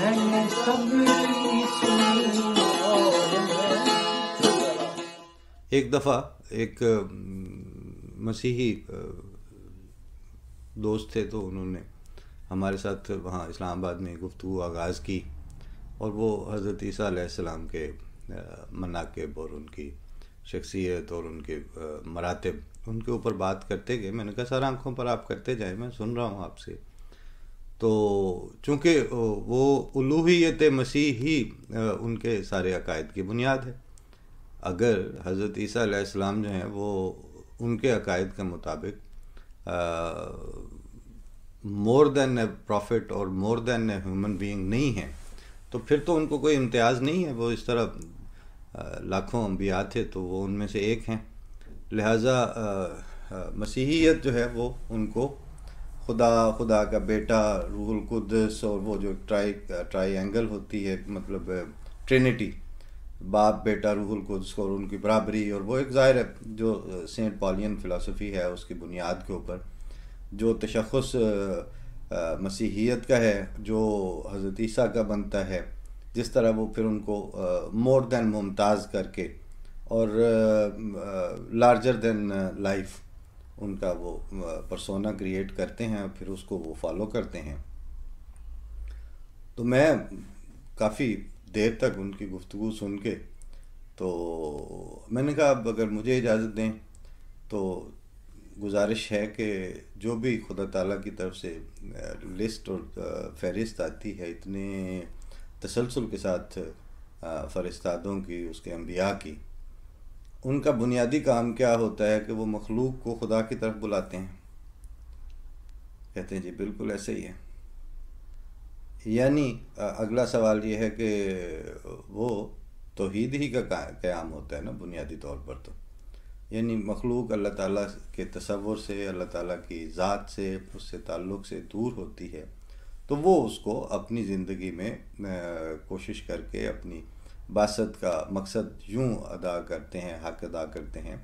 मैंने सबकी सुनी और एक दफ़ा एक मसीही दोस्त थे, तो उन्होंने हमारे साथ वहाँ इस्लामाबाद में गुफ्तगू आगाज़ की और वो हज़रत ईसा अलैहिस्सलाम के मनाक़िब और उनकी शख्सियत और उनके मरातब, उनके ऊपर बात करते गए। मैंने कहा सर आंखों पर आप करते जाएं, मैं सुन रहा हूँ आपसे। तो चूँकि वो उलूहियत मसीह ही उनके सारे अकायद की बुनियाद है। अगर हज़रत ईसा अलैहिस्सलाम जो हैं वो उनके अकायद के मुताबिक मोर देन ए प्रॉफिट और more than a human being नहीं है, तो फिर तो उनको कोई इम्तियाज़ नहीं है। वो इस तरह लाखों अंबिया थे, तो वो उनमें से एक हैं। लिहाजा मसीहियत जो है वो उनको खुदा का बेटा, रूहुल कुद्दस और वो जो ट्राइएंगल होती है, मतलब ट्रिनिटी, बाप बेटा रूहुल कुद्स और उनकी बराबरी, और वो एक ज़ाहिर है जो सेंट पॉलियन फ़िलासफ़ी है उसकी बुनियाद के ऊपर जो तशख़्ख़ुस मसीहियत का है, जो हज़रत ईसा का बनता है, जिस तरह वो फिर उनको मोर देन मुमताज़ करके और लार्जर देन लाइफ उनका वो पर्सोना क्रिएट करते हैं, फिर उसको वो फॉलो करते हैं। तो मैं काफ़ी देर तक उनकी गुफ्तगू सुन के, तो मैंने कहा अब अगर मुझे इजाज़त दें तो गुजारिश है कि जो भी खुदा ताला की तरफ से लिस्ट और फ़हरिस्त आती है इतने तसलसल के साथ फ़रिश्तादों की, उसके अंबिया की, उनका बुनियादी काम क्या होता है कि वो मखलूक को खुदा की तरफ बुलाते हैं। कहते हैं जी बिल्कुल ऐसे ही है। यानी अगला सवाल ये है कि वो तौहीद ही का क़याम होता है ना बुनियादी तौर पर। तो यानी मखलूक अल्लाह ताला के तसव्वुर से, अल्लाह ताला की ज़ात से, उससे ताल्लुक़ से दूर होती है, तो वो उसको अपनी ज़िंदगी में कोशिश करके अपनी बासत का मकसद यूँ अदा करते हैं, हक़ अदा करते हैं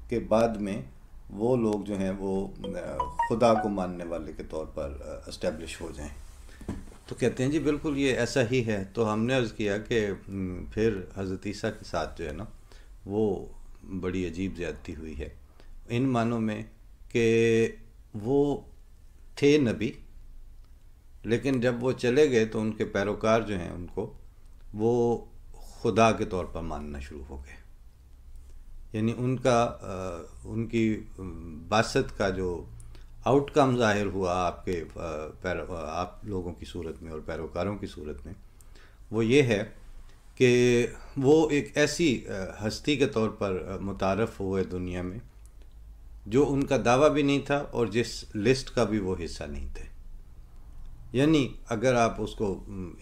कि बाद में वो लोग जो हैं वो खुदा को मानने वाले के तौर पर इस्टेब्लिश हो जाएं। तो कहते हैं जी बिल्कुल ये ऐसा ही है। तो हमने अर्ज़ किया कि फिर हज़रत ईसा के साथ जो है ना वो बड़ी अजीब ज़्यादती हुई है, इन मानों में कि वो थे नबी, लेकिन जब वो चले गए तो उनके पैरोकार जो हैं उनको वो खुदा के तौर पर मानना शुरू हो गए। यानी उनकी बासत का जो आउटकम ज़ाहिर हुआ आप लोगों की सूरत में और पैरोकारों की सूरत में, वो ये है कि वो एक ऐसी हस्ती के तौर पर मुतारफ़ हुए दुनिया में जो उनका दावा भी नहीं था और जिस लिस्ट का भी वो हिस्सा नहीं थे। यानी अगर आप उसको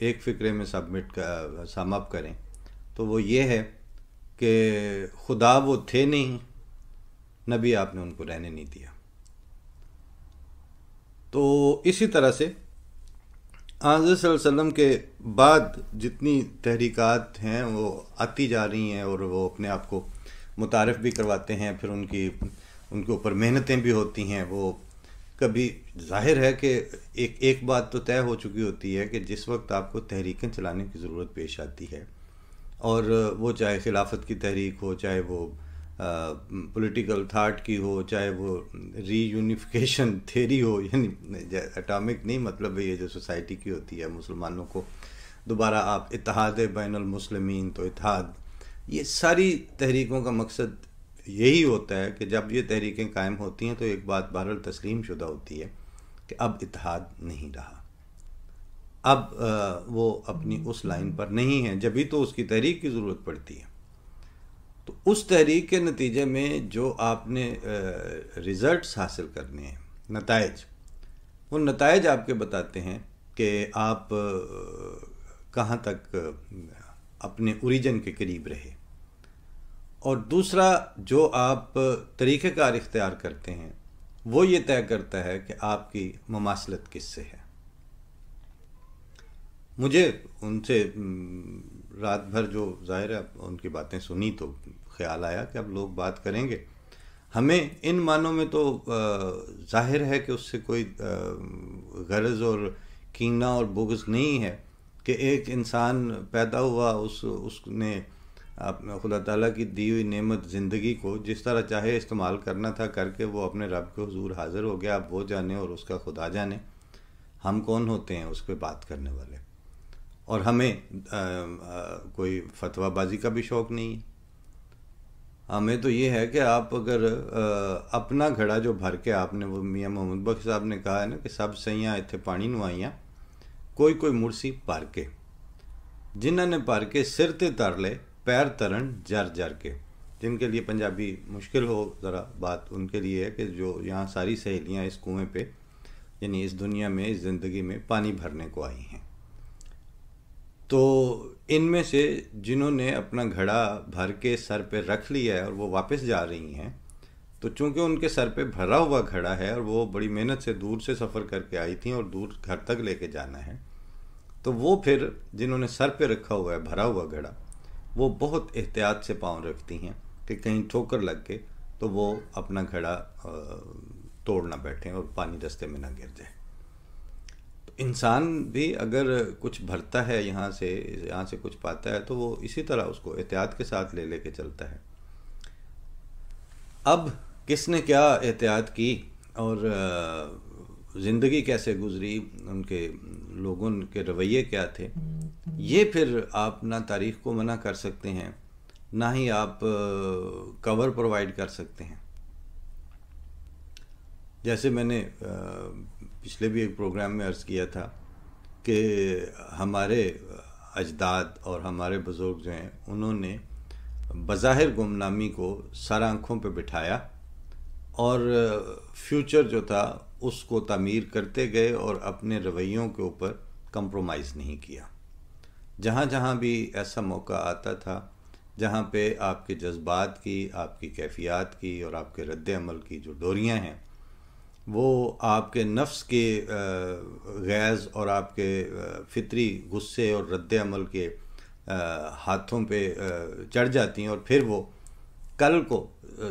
एक फ़िक्रे में सम अप करें तो वो ये है कि खुदा वो थे नहीं, नबी आपने उनको रहने नहीं दिया। तो इसी तरह से हज़रत सल्लल्लाहु अलैहि वसल्लम के बाद जितनी तहरीकात हैं वो आती जा रही हैं और वो अपने आप को मुतारिफ़ भी करवाते हैं, फिर उनके ऊपर मेहनतें भी होती हैं। वो कभी ज़ाहिर है कि एक बात तो तय हो चुकी होती है कि जिस वक्त आपको तहरीकें चलाने की ज़रूरत पेश आती है, और वो चाहे खिलाफत की तहरीक हो, चाहे वो पॉलिटिकल थाट की हो, चाहे वो रीयूनिफिकेशन थेरी हो, यानी एटॉमिक नहीं, मतलब ये जो सोसाइटी की होती है मुसलमानों को दोबारा आप इत्तेहाद बैनुल मुस्लिमीन, तो इत्तेहाद, ये सारी तहरीकों का मकसद यही होता है कि जब ये तहरीकें कायम होती हैं तो एक बात बहरहाल तस्लीम शुदा होती है कि अब इत्तेहाद नहीं रहा, अब वो अपनी उस लाइन पर नहीं है, जब भी तो उसकी तहरीक की ज़रूरत पड़ती है। तो उस तहरीक के नतीजे में जो आपने रिज़ल्ट्स हासिल करने हैं, नताइज, वो नताइज आपके बताते हैं कि आप कहाँ तक अपने ओरिजिन के करीब रहे। और दूसरा जो आप तरीक़ेकार इख्तियार करते हैं वो ये तय करता है कि आपकी मुमासलत किससे है। मुझे उनसे रात भर जो ज़ाहिर है उनकी बातें सुनी तो ख़्याल आया कि अब लोग बात करेंगे। हमें इन मानों में तो ज़ाहिर है कि उससे कोई गरज और कीना और बुग़्ज़ नहीं है कि एक इंसान पैदा हुआ, उसने खुदा ताला की दी हुई नेमत ज़िंदगी को जिस तरह चाहे इस्तेमाल करना था करके वो अपने रब के हुजूर हाज़िर हो गया। अब वो जाने और उसका खुदा जाने, हम कौन होते हैं उस पर बात करने वाले। और हमें कोई फतवाबाजी का भी शौक़ नहीं है। हमें तो ये है कि आप अगर अपना घड़ा जो भर के, आपने वो मियाँ मोहम्मद बख्श साहब ने कहा है ना कि सब सैयाँ इत्थे पानी नवाइयाँ, कोई कोई मुड़सी भर के, जिन्हों ने भर के सिर ते तर ले पैर तरन जर जर के। जिनके लिए पंजाबी मुश्किल हो ज़रा बात, उनके लिए है कि जो यहाँ सारी सहेलियाँ इस कुएं पे, यानी इस दुनिया में, इस ज़िंदगी में पानी भरने को आई हैं, तो इनमें से जिन्होंने अपना घड़ा भर के सर पे रख लिया है और वो वापस जा रही हैं, तो चूंकि उनके सर पे भरा हुआ घड़ा है और वो बड़ी मेहनत से दूर से सफ़र करके आई थी और दूर घर तक लेके जाना है, तो वो फिर जिन्होंने सर पे रखा हुआ है भरा हुआ घड़ा, वो बहुत एहतियात से पाँव रखती हैं कि कहीं ठोकर लग के तो वो अपना घड़ा तोड़ ना बैठें और पानी रास्ते में ना गिर जाए। इंसान भी अगर कुछ भरता है यहाँ से कुछ पाता है, तो वो इसी तरह उसको एहतियात के साथ ले लेके चलता है। अब किसने क्या एहतियात की और ज़िंदगी कैसे गुजरी, उनके लोगों के रवैये क्या थे, ये फिर आप ना तारीख़ को मना कर सकते हैं, ना ही आप कवर प्रोवाइड कर सकते हैं। जैसे मैंने पिछले भी एक प्रोग्राम में अर्ज़ किया था कि हमारे अजदाद और हमारे बुज़ुर्ग जो हैं, उन्होंने बज़ाहिर गुमनामी को सर आँखों पे बिठाया और फ्यूचर जो था उसको तामीर करते गए और अपने रवैयों के ऊपर कंप्रोमाइज़ नहीं किया। जहाँ जहाँ भी ऐसा मौका आता था, जहाँ पे आपके जज्बात की, आपकी कैफियत की और आपके रद्द अमल की जो डोरियाँ हैं, वो आपके नफ्स के गैज़ और आपके फितरी गुस्से और रद्द अमल के हाथों पे चढ़ जाती हैं और फिर वो कल को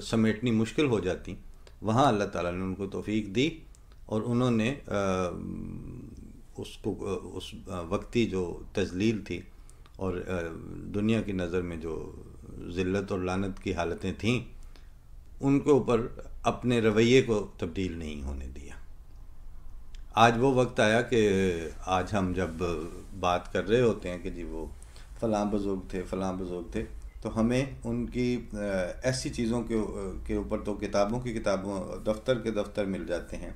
समेटनी मुश्किल हो जाती। वहाँ अल्लाह ताला ने उनको तौफीक दी और उन्होंने उसको उस वक्ती जो तज़लील थी और दुनिया की नज़र में जो ज़िल्लत और लानत की हालतें थीं, उनके ऊपर अपने रवैये को तब्दील नहीं होने दिया। आज वो वक्त आया कि आज हम जब बात कर रहे होते हैं कि जी वो फ़लाँ बुज़ुर्ग थे, तो हमें उनकी ऐसी चीज़ों के ऊपर तो किताबों की किताबों, दफ्तर के दफ्तर मिल जाते हैं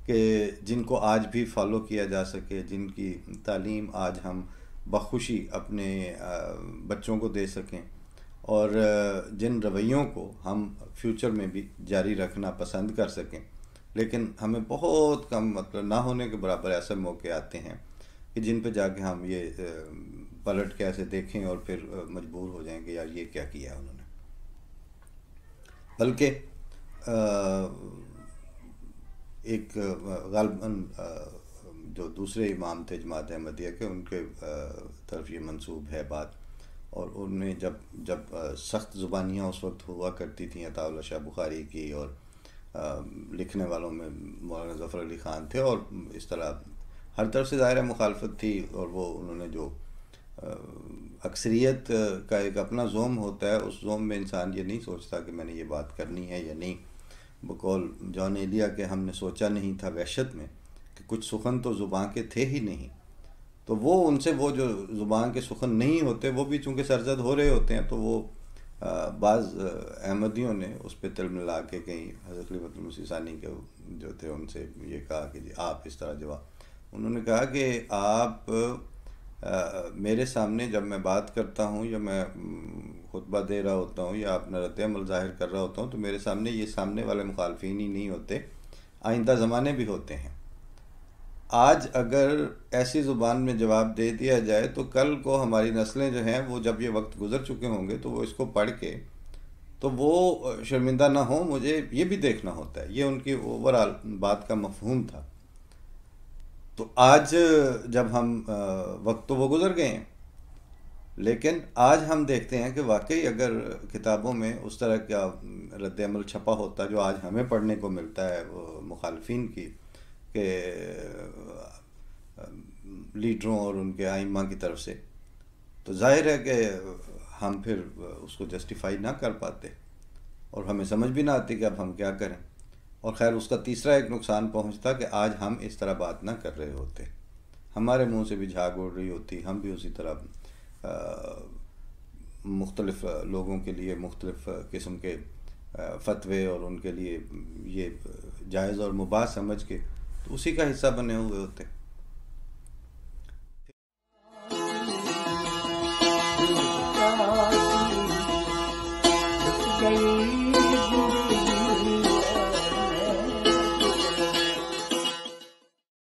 कि जिनको आज भी फॉलो किया जा सके, जिनकी तालीम आज हम बखुशी अपने बच्चों को दे सकें और जिन रवैयों को हम फ्यूचर में भी जारी रखना पसंद कर सकें। लेकिन हमें बहुत कम, मतलब ना होने के बराबर ऐसे मौके आते हैं कि जिन पे जाके हम ये पलट के ऐसे देखें और फिर मजबूर हो जाएंगे यार ये क्या किया उन्होंने। बल्कि एक गालिबन जो दूसरे इमाम थे जमात अहमदिया के, उनके तरफ ये मंसूब है बात, और उनमें जब सख्त ज़ुबानियाँ उस वक्त हुआ करती थी, अताउल्लाह शाह बुखारी की, और लिखने वालों में मौलाना ज़फ़र अली ख़ान थे, और इस तरह हर तरफ से ज़ाहिर मुखालफत थी। और वो उन्होंने जो अक्सरियत का एक अपना ज़ोम होता है, उस ज़ोम में इंसान ये नहीं सोचता कि मैंने ये बात करनी है या नहीं। बकौल जॉन एलिया के हमने सोचा नहीं था वहशत में कि कुछ सुखन तो ज़ुबान के थे ही नहीं। तो वो उनसे वो जो ज़ुबान के सुखन नहीं होते वो भी चूँकि सरजद हो रहे होते हैं, तो वो बाज़ अहमदियों ने उस पर तिल मिला के कहीं हज़रत खलीफतुल मसीह सानी के जो थे उनसे ये कहा कि जी आप इस तरह जवाब, उन्होंने कहा कि आप मेरे सामने जब मैं बात करता हूँ या मैं खुतबा दे रहा होता हूँ या अपना रद्द अमल ज़ाहिर कर रहा होता हूँ, तो मेरे सामने ये सामने वाले मुखालफीन ही नहीं होते, आइंदा ज़माने भी होते हैं। आज अगर ऐसी ज़ुबान में जवाब दे दिया जाए तो कल को हमारी नस्लें जो हैं वो जब ये वक्त गुज़र चुके होंगे तो वो इसको पढ़ के तो वो शर्मिंदा ना हो, मुझे ये भी देखना होता है। ये उनकी ओवरऑल बात का मफहूम था। तो आज जब हम वक्त तो वो गुज़र गए हैं, लेकिन आज हम देखते हैं कि वाकई अगर किताबों में उस तरह का रद्द अमल छपा होता जो आज हमें पढ़ने को मिलता है वो मुखालफिन की, कि लीडरों और उनके आइम्मा की तरफ से, तो जाहिर है कि हम फिर उसको जस्टिफाई ना कर पाते और हमें समझ भी ना आती कि अब हम क्या करें। और ख़ैर उसका तीसरा एक नुकसान पहुंचता कि आज हम इस तरह बात ना कर रहे होते, हमारे मुंह से भी झाग उड़ रही होती, हम भी उसी तरह मुख्तलिफ़ लोगों के लिए मुख्तलिफ़ किस्म के फतवे और उनके लिए ये जायज़ और मुबाह समझ के तो उसी का हिस्सा बने हुए होते।